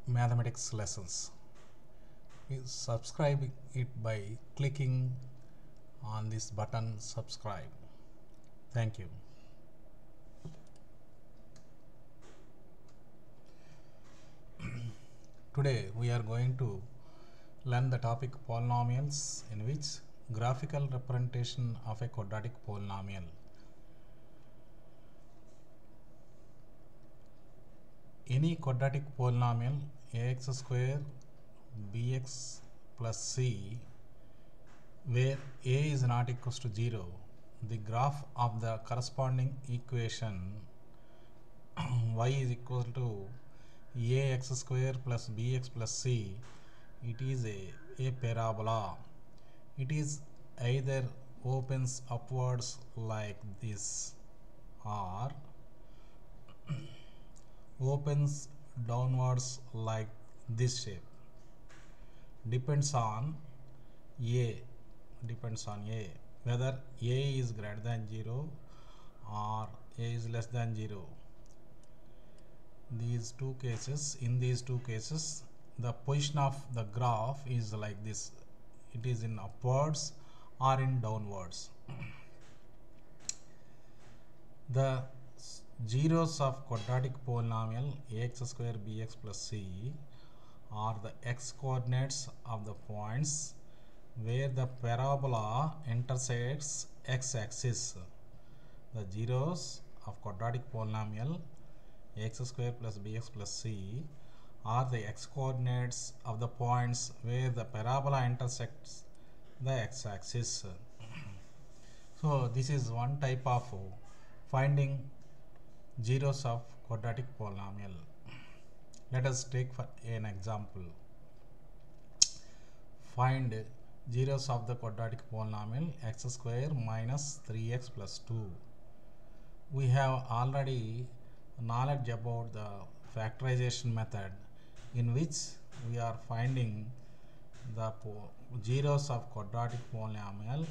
mathematics lessons. You subscribe it by clicking on this button subscribe. Thank you. Today we are going to learn the topic polynomials, in which graphical representation of a quadratic polynomial. Any quadratic polynomial ax square bx plus c where a is not equals to 0, the graph of the corresponding equation y is equal to ax square plus bx plus c, it is a parabola. It is either opens upwards like this or opens downwards like this shape. Depends on whether a is greater than 0 or a is less than 0. In these two cases, the position of the graph is like this. It is in upwards or in downwards. The zeros of quadratic polynomial ax square bx plus c are the x coordinates of the points where the parabola intersects x-axis. The zeros of quadratic polynomial x square plus bx plus c are the x coordinates of the points where the parabola intersects the x-axis. So this is one type of finding zeros of quadratic polynomial. Let us take for an example. Find zeros of the quadratic polynomial x square minus 3x plus 2. We have already knowledge about the factorization method, in which we are finding the zeros of quadratic polynomial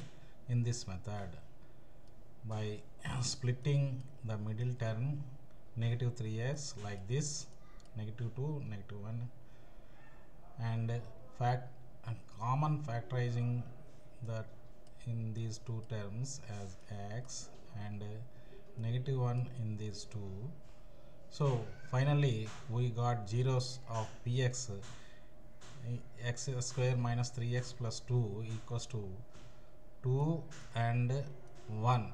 in this method by splitting the middle term negative 3x like this, negative 2, negative 1, and common factorizing that in these two terms as x and negative 1 in these two. So finally we got zeros of px x square minus 3x plus 2 equals to 2 and 1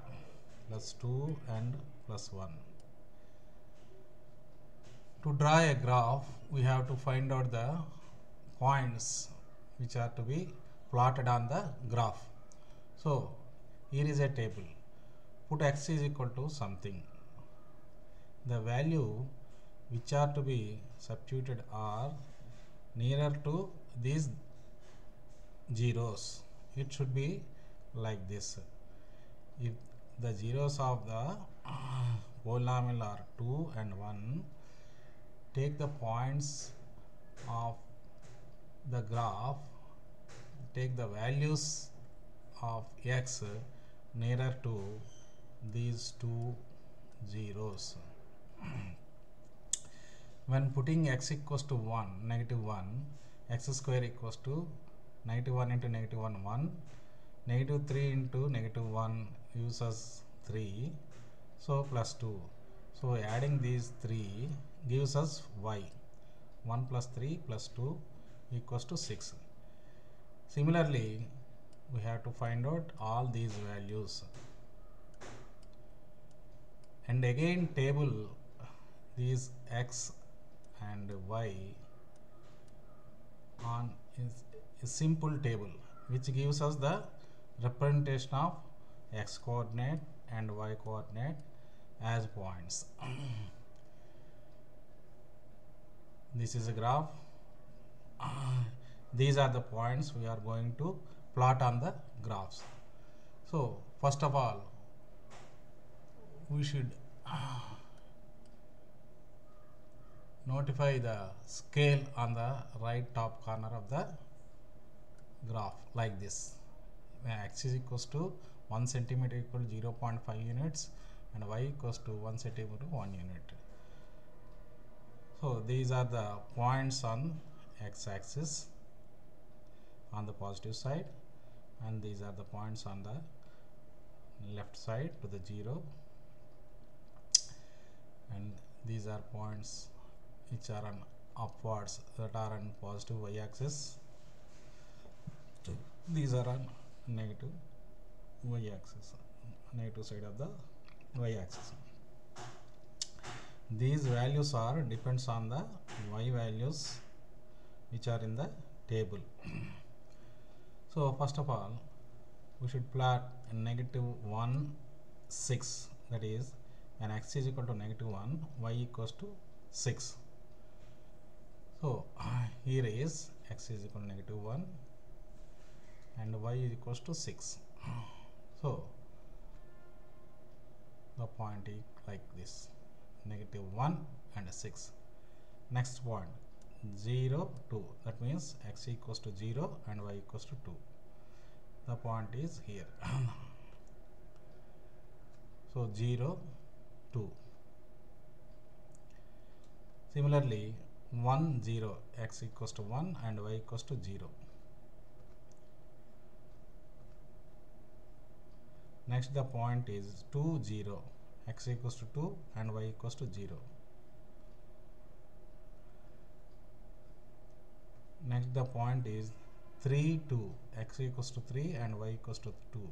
plus 2 and plus 1. To draw a graph, we have to find out the points which are to be plotted on the graph. So here is a table. Put x is equal to something. The value which are to be substituted are nearer to these zeros. It should be like this. If the zeros of the polynomial are 2 and 1, take the points of the graph, take the values of x nearer to these two zeros. When putting x equals to 1, negative 1, x square equals to negative 1 into negative 1, 1, negative 3 into negative 1 gives us 3, so plus 2. So adding these 3 gives us y. 1 plus 3 plus 2 equals to 6. Similarly, we have to find out all these values. And again table these x and y on a simple table which gives us the representation of x coordinate and y coordinate as points. This is a graph. These are the points we are going to plot on the graphs. So first of all, we should notify the scale on the right top corner of the graph like this. X is equals to 1 centimeter equal to 0.5 units and y equals to 1 centimeter 1 unit. So these are the points on x-axis on the positive side, and these are the points on the left side to the 0, and these are points which are on upwards, that are on positive y-axis. These are on negative y-axis, negative side of the y-axis. These values are depends on the y values which are in the table. So first of all, we should plot -1, 6, that is when x is equal to -1, y equals to 6. So here is x is equal to -1 and y is equals to 6. So the point is like this, -1 and 6. Next point 0, 2, that means x equals to 0 and y equals to 2. The point is here. So 0, 2. Similarly 1, 0, x equals to 1 and y equals to 0. Next the point is 2, 0, x equals to 2 and y equals to 0. Next the point is 3, 2, x equals to 3 and y equals to 2.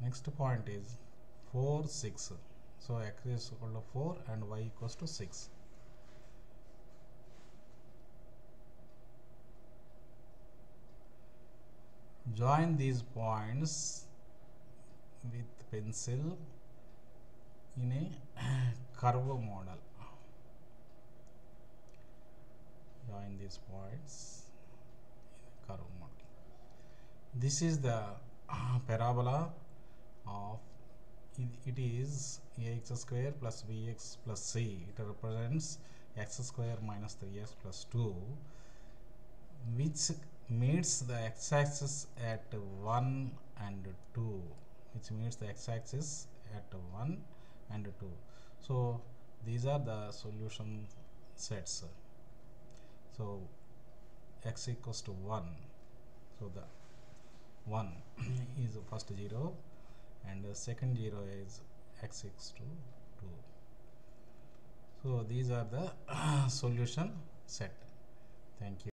Next point is 4, 6, so x is equal to 4 and y equals to 6. Join these points with pencil in a curve model. Join these points in a curve model. This is the parabola of it is ax square plus bx plus c. It represents x square minus 3x plus 2, which meets the x-axis at 1 and 2, which meets the x-axis at 1 and 2. So these are the solution sets. So x equals to 1, so the 1 is the first 0 and the second 0 is x equals to 2. So these are the solution set. Thank you.